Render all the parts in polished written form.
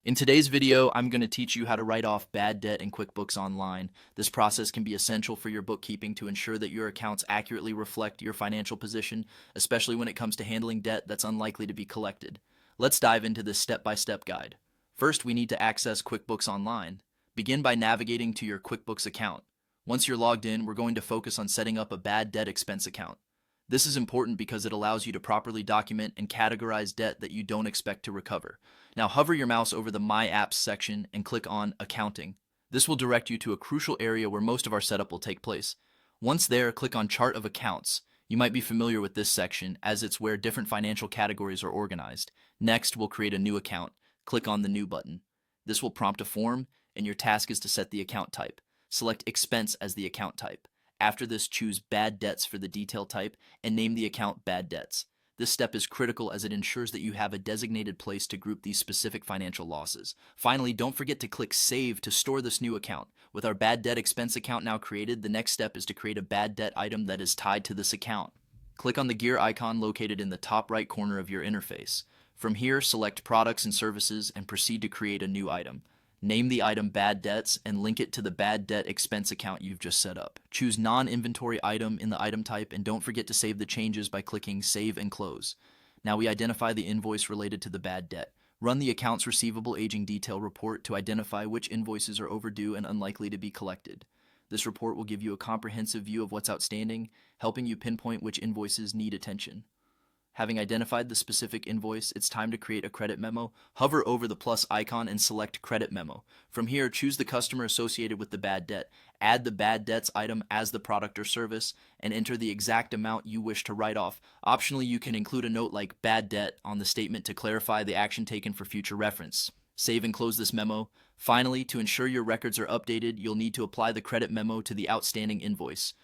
In today's video, I'm going to teach you how to write off bad debt in QuickBooks Online. This process can be essential for your bookkeeping to ensure that your accounts accurately reflect your financial position, especially when it comes to handling debt that's unlikely to be collected. Let's dive into this step-by-step guide. First, we need to access QuickBooks Online. Begin by navigating to your QuickBooks account. Once you're logged in, we're going to focus on setting up a bad debt expense account. This is important because it allows you to properly document and categorize debt that you don't expect to recover. Now hover your mouse over the My Apps section and click on Accounting. This will direct you to a crucial area where most of our setup will take place. Once there, click on Chart of Accounts. You might be familiar with this section as it's where different financial categories are organized. Next, we'll create a new account. Click on the New button. This will prompt a form, and your task is to set the account type. Select Expense as the account type. After this, choose Bad Debts for the detail type and name the account Bad Debts. This step is critical as it ensures that you have a designated place to group these specific financial losses. Finally, don't forget to click Save to store this new account. With our bad debt expense account now created, the next step is to create a bad debt item that is tied to this account. Click on the gear icon located in the top right corner of your interface. From here, select Products and Services and proceed to create a new item. Name the item Bad Debts and link it to the bad debt expense account you've just set up. Choose Non-Inventory Item in the item type and don't forget to save the changes by clicking Save and Close. Now we identify the invoice related to the bad debt. Run the Accounts Receivable Aging Detail report to identify which invoices are overdue and unlikely to be collected. This report will give you a comprehensive view of what's outstanding, helping you pinpoint which invoices need attention. Having identified the specific invoice, it's time to create a credit memo. Hover over the plus icon and select Credit Memo. From here, choose the customer associated with the bad debt. Add the bad debts item as the product or service, and enter the exact amount you wish to write off. Optionally, you can include a note like bad debt on the statement to clarify the action taken for future reference. Save and close this memo. Finally, to ensure your records are updated, you'll need to apply the credit memo to the outstanding invoice.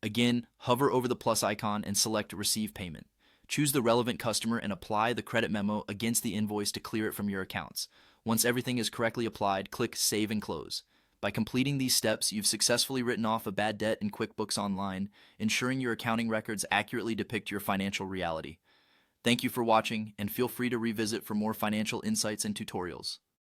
Again, hover over the plus icon and select Receive Payment. Choose the relevant customer and apply the credit memo against the invoice to clear it from your accounts. Once everything is correctly applied, click Save and Close. By completing these steps, you've successfully written off a bad debt in QuickBooks Online, ensuring your accounting records accurately depict your financial reality. Thank you for watching, and feel free to revisit for more financial insights and tutorials.